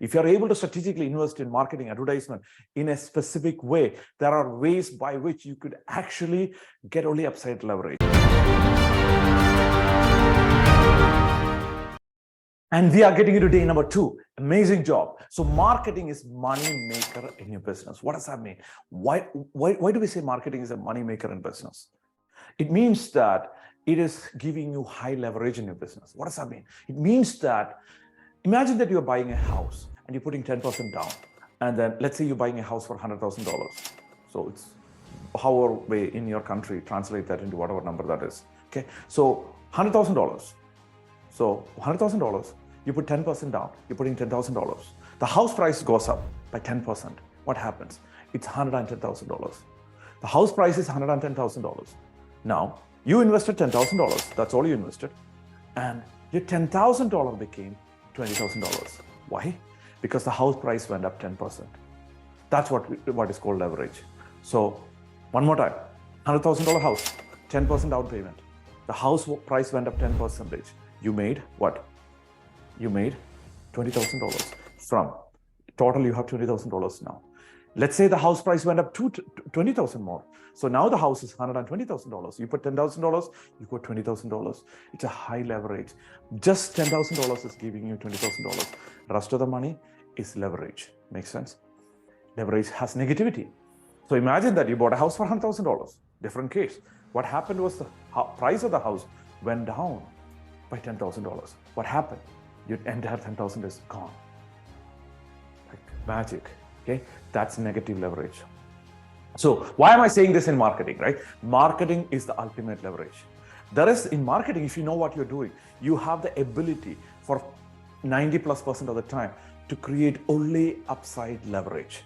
If you're able to strategically invest in marketing advertisement in a specific way, there are ways by which you could actually get only upside leverage. And we are getting into day number 2. Amazing job. So marketing is money maker in your business. What does that mean? Why do we say marketing is a money maker in business? It means that it is giving you high leverage in your business. What does that mean? It means that imagine that you're buying a house and you're putting 10% down. And then let's say you're buying a house for $100,000. So it's however way in your country, translate that into whatever number that is. Okay. So $100,000. So $100,000, you put 10% down, you're putting $10,000. The house price goes up by 10%. What happens? It's $110,000. The house price is $110,000. Now, you invested $10,000. That's all you invested. And your $10,000 became $20,000. Why? Because the house price went up 10%. That's what is called leverage. So one more time, $100,000 house, 10% down payment. The house price went up 10%. You made what? You made $20,000 from total. You have $20,000 now. Let's say the house price went up to $20,000 more. So now the house is $120,000. You put $10,000, you got $20,000. It's a high leverage. Just $10,000 is giving you $20,000. Rest of the money is leverage. Makes sense? Leverage has negativity. So imagine that you bought a house for $100,000. Different case. What happened was the price of the house went down by $10,000. What happened? Your entire $10,000 is gone. Like magic. Okay, that's negative leverage. So why am I saying this in marketing, right? Marketing is the ultimate leverage. There is in marketing, if you know what you're doing, you have the ability for 90+% of the time to create only upside leverage.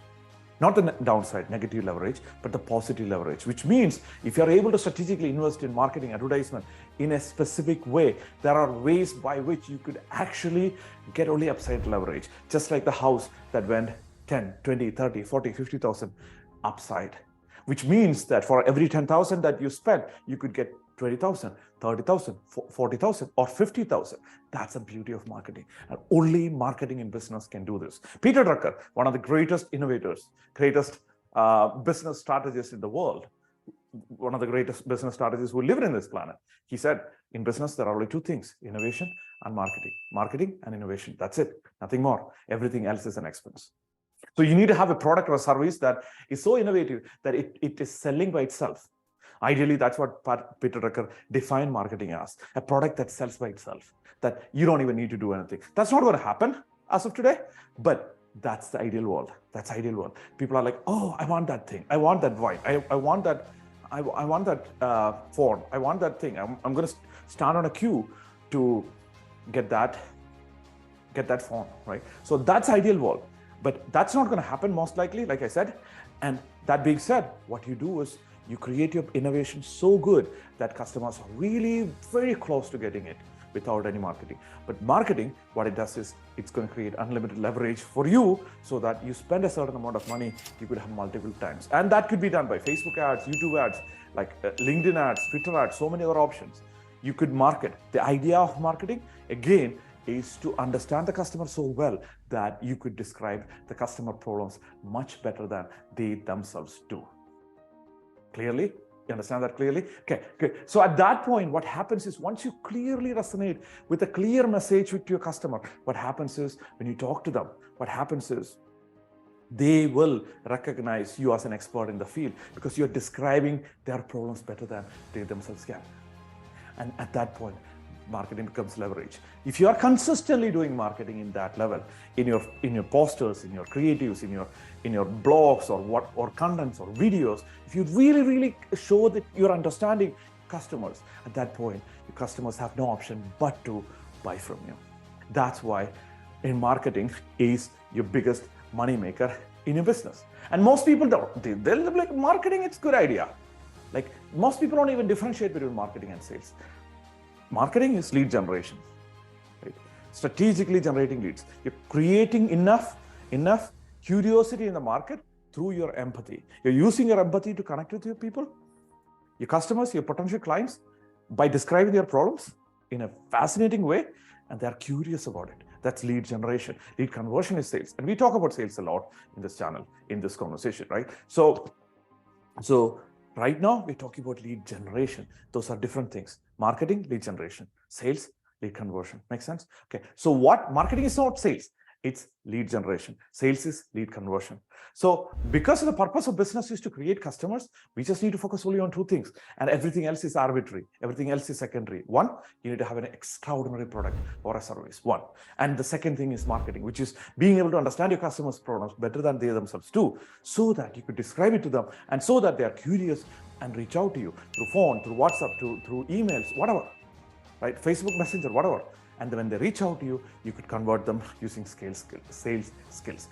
Not the downside, negative leverage, but the positive leverage, which means if you're able to strategically invest in marketing advertisement in a specific way, there are ways by which you could actually get only upside leverage, just like the house that went 10, 20, 30, 40, 50,000 upside, which means that for every 10,000 that you spend, you could get 20,000, 30,000, 40,000, or 50,000. That's the beauty of marketing. And only marketing in business can do this. Peter Drucker, one of the greatest innovators, greatest business strategists in the world, one of the greatest business strategists who live in this planet, he said, in business, there are only two things, innovation and marketing. Marketing and innovation, that's it, nothing more. Everything else is an expense. So you need to have a product or a service that is so innovative that it is selling by itself. Ideally, that's what Peter Drucker defined marketing as, a product that sells by itself, that you don't even need to do anything. That's not going to happen as of today, but that's the ideal world. That's the ideal world. People are like, oh, I want that thing. I want that wine. I want that. I want that phone. I want that thing. I'm going to stand on a queue to get that phone, right? So that's ideal world. But that's not going to happen most likely, like I said. And that being said, what you do is you create your innovation so good that customers are really very close to getting it without any marketing. But marketing, what it does is it's going to create unlimited leverage for you so that you spend a certain amount of money, you could have multiple times. And that could be done by Facebook ads, YouTube ads, like LinkedIn ads, Twitter ads, so many other options. You could market. The idea of marketing, again, is to understand the customer so well that you could describe the customer problems much better than they themselves do. Clearly? You understand that clearly? Okay, good. So at that point, what happens is once you clearly resonate with a clear message with your customer, what happens is when you talk to them, what happens is they will recognize you as an expert in the field because you're describing their problems better than they themselves can. And at that point, marketing becomes leverage. If you are consistently doing marketing in that level, in your posters, in your creatives, in your blogs or contents or videos, if you really show that you're understanding customers, at that point, your customers have no option but to buy from you. That's why in marketing is your biggest money maker in your business. And most people don't. They'll be like, marketing, it's a good idea. Like most people don't even differentiate between marketing and sales. Marketing is lead generation, right? Strategically generating leads. You're creating enough curiosity in the market through your empathy. You're using your empathy to connect with your people, your customers, your potential clients by describing their problems in a fascinating way, and they're curious about it. That's lead generation. Lead conversion is sales. And we talk about sales a lot in this channel, in this conversation, right? So right now we're talking about lead generation. Those are different things. Marketing, lead generation. Sales, lead conversion. Make sense? Okay. So what marketing is not sales. It's lead generation. Sales is lead conversion. So because the purpose of business is to create customers, we just need to focus only on two things, and everything else is arbitrary. Everything else is secondary. One, you need to have an extraordinary product or a service. One. And the second thing is marketing, which is being able to understand your customers' problems better than they themselves do, so that you could describe it to them, and so that they are curious and reach out to you through phone, through WhatsApp, through emails, whatever, right? Facebook Messenger, whatever. And then when they reach out to you, you could convert them using sales skills.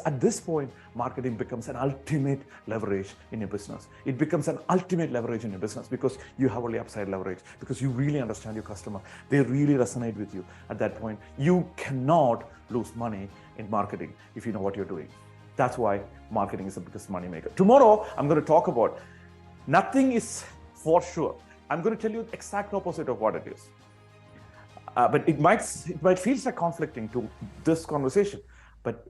At this point, marketing becomes an ultimate leverage in your business. It becomes an ultimate leverage in your business because you have only upside leverage, because you really understand your customer. They really resonate with you. At that point, you cannot lose money in marketing if you know what you're doing. That's why marketing is the biggest money maker. Tomorrow, I'm going to talk about nothing is for sure. I'm going to tell you the exact opposite of what it is. But it might feel like conflicting to this conversation. But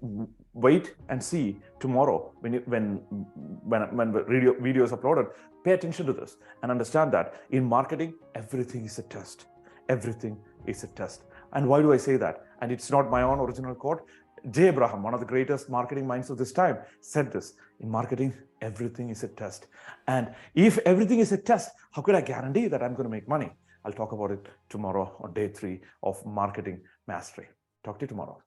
wait and see tomorrow when the video is uploaded. Pay attention to this and understand that in marketing, everything is a test. Everything is a test. And why do I say that? And it's not my own original quote. Jay Abraham, one of the greatest marketing minds of this time, said this: in marketing, everything is a test. And if everything is a test, how could I guarantee that I'm going to make money? I'll talk about it tomorrow on day 3 of marketing mastery. Talk to you tomorrow.